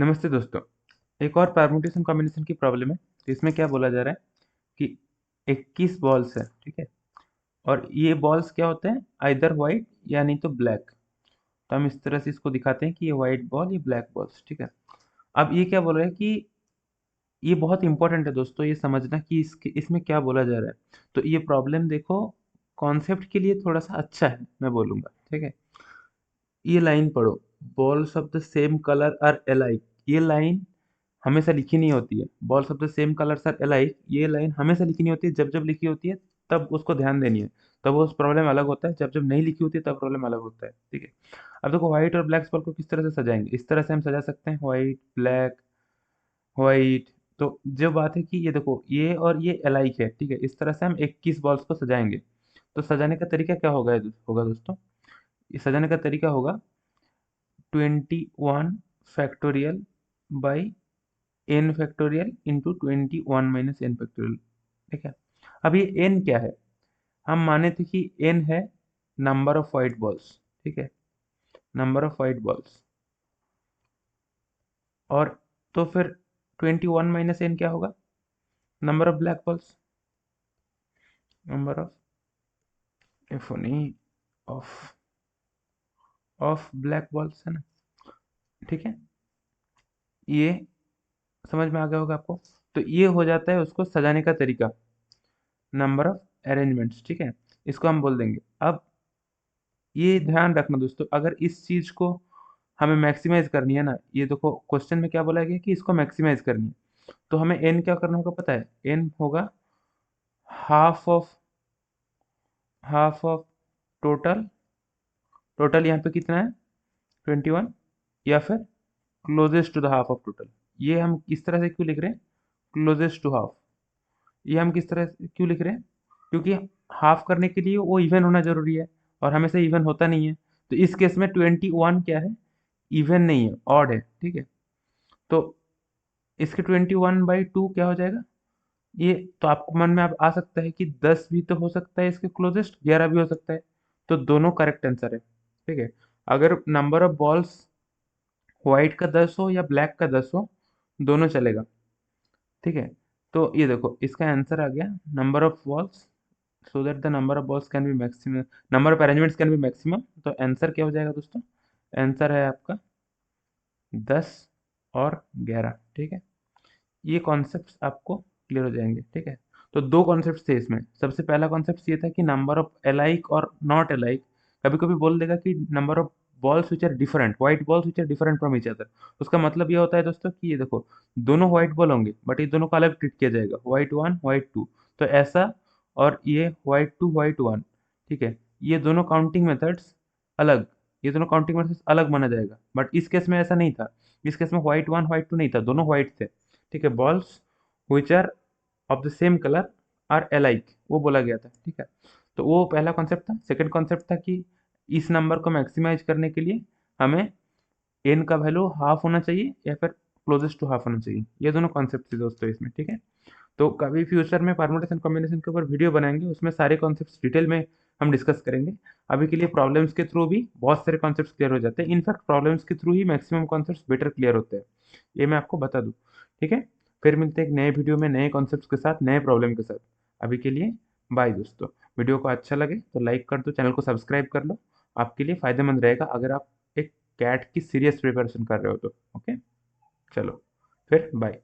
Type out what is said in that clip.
नमस्ते दोस्तों। एक और परम्यूटेशन कॉम्बिनेशन की प्रॉब्लम है। तो इसमें क्या बोला जा रहा है कि 21 बॉल्स है, ठीक है। और ये बॉल्स क्या होते हैं, आइदर वाइट या नहीं तो ब्लैक। तो हम इस तरह से इसको दिखाते हैं कि ये वाइट बॉल, ये ब्लैक बॉल्स, ठीक है। अब ये क्या बोल रहा है कि ये बहुत इंपॉर्टेंट है दोस्तों, ये समझना कि इसमें क्या बोला जा रहा है। तो ये प्रॉब्लम देखो, कॉन्सेप्ट के लिए थोड़ा सा अच्छा है, मैं बोलूँगा, ठीक है। ये लाइन पढ़ो, balls of the same colour are alike. ये लाइन हमेशा लिखी नहीं होती है। Balls of the same colours are alike, ये लाइन हमेशा लिखी नहीं होती है। जब जब लिखी होती है तब उसको ध्यान देनी है, तब वो प्रॉब्लम अलग होता है। जब जब नहीं लिखी होती है तब प्रॉब्लम अलग होता है, ठीक है। अब देखो, व्हाइट और ब्लैक बॉल को किस तरह से सजाएंगे, इस तरह से हम सजा सकते हैं, व्हाइट ब्लैक व्हाइट। तो जो बात है कि ये देखो, ये और ये अलाइक है, ठीक है। इस तरह से हम 21 बॉल्स को सजाएंगे। तो सजाने का तरीका क्या होगा दोस्तों, ये सजाने का तरीका होगा 21 factorial by n factorial into 21 - n factorial, ठीक है। अब ये n क्या है, हम माने थे कि n है नंबर ऑफ वाइट बॉल्स, ठीक है, नंबर ऑफ वाइट बॉल्स। और तो फिर 21 - n क्या होगा, number of black balls, number of F नहीं ऑफ ऑफ ब्लैक बॉल्स है ना, ठीक है। ये समझ में आ गया होगा आपको। तो ये हो जाता है उसको सजाने का तरीका, नंबर ऑफ अरेंजमेंट्स, ठीक है। इसको हम बोल देंगे। अब ये ध्यान रखना दोस्तों, अगर इस चीज को हमें मैक्सिमाइज करनी है ना, ये देखो क्वेश्चन में क्या बोला गया कि इसको मैक्सिमाइज करनी है। तो हमें एन क्या करना होगा पता है, एन होगा हाफ ऑफ टोटल। टोटल यहाँ पे कितना है, 21, या फिर closest to the half of total. ये हम इस तरह से क्यों लिख रहे हैं, क्लोजेस्ट टू हाफ। ये हम किस तरह से क्यों लिख रहे हैं, क्योंकि हाफ करने के लिए वो इवन होना जरूरी है, और हमेशा इवन होता नहीं है। तो इस केस में 21 क्या है, इवन नहीं है, ऑड है, ठीक है। तो इसके 21/2 क्या हो जाएगा, ये तो आपको मन में अब आ सकता है कि 10 भी तो हो सकता है, इसके क्लोजेस्ट 11 भी हो सकता है। तो दोनों करेक्ट आंसर है, ठीक है। अगर नंबर ऑफ बॉल्स व्हाइट का 10 हो या ब्लैक का 10 हो, दोनों चलेगा, ठीक है। तो ये देखो, इसका आंसर आ गया number of balls, so that the number of balls can be maximum, number of arrangements can be maximum. तो आंसर क्या हो जाएगा दोस्तों, आंसर है आपका 10 और 11, ठीक है। ये कॉन्सेप्ट्स आपको क्लियर हो जाएंगे, ठीक है। तो दो कॉन्सेप्ट्स थे इसमें। सबसे पहला कॉन्सेप्ट ये था कि नंबर ऑफ अलाइक और नॉट अलाइक, कभी कभी बोल देगा कि number of balls which are different, white balls which are different from each other. उसका मतलब ये होता है दोस्तों कि ये देखो, दोनों व्हाइट बॉल होंगे बट ये दोनों को अलग ट्रीट किया जाएगा, व्हाइट वन व्हाइट टू। तो ऐसा, और ये व्हाइट टू व्हाइट वन, ठीक है। ये दोनों काउंटिंग मेथड्स अलग, ये दोनों काउंटिंग मेथड्स अलग माना जाएगा। बट इस केस में ऐसा नहीं था, इस केस में व्हाइट वन व्हाइट टू नहीं था, दोनों व्हाइट थे, ठीक है। Balls which are of the same color are alike, वो बोला गया था, ठीक है। तो वो पहला कॉन्सेप्ट था। सेकंड कॉन्सेप्ट था कि इस नंबर को मैक्सिमाइज करने के लिए हमें n का वैल्यू हाफ होना चाहिए या फिर क्लोजेस्ट टू हाफ होना चाहिए। ये दोनों कॉन्सेप्ट थे दोस्तों इसमें, ठीक है। तो कभी फ्यूचर में परमुटेशन कॉम्बिनेशन के ऊपर वीडियो बनाएंगे, उसमें सारे कॉन्सेप्ट्स डिटेल में हम डिस्कस करेंगे। अभी के लिए प्रॉब्लम्स के थ्रू भी बहुत सारे कॉन्सेप्ट्स क्लियर हो जाते हैं। इनफैक्ट प्रॉब्लम्स के थ्रू ही मैक्सिमम कॉन्सेप्ट्स बेटर क्लियर होते हैं, ये मैं आपको बता दूं, ठीक है। फिर मिलते हैं एक नए वीडियो में नए कॉन्सेप्ट्स के साथ, नए प्रॉब्लम के साथ। अभी के लिए बाय दोस्तों। वीडियो को अच्छा लगे तो लाइक कर दो, चैनल को सब्सक्राइब कर लो। आपके लिए फायदेमंद रहेगा अगर आप एक कैट की सीरियस प्रिपरेशन कर रहे हो तो। ओके, चलो फिर बाय।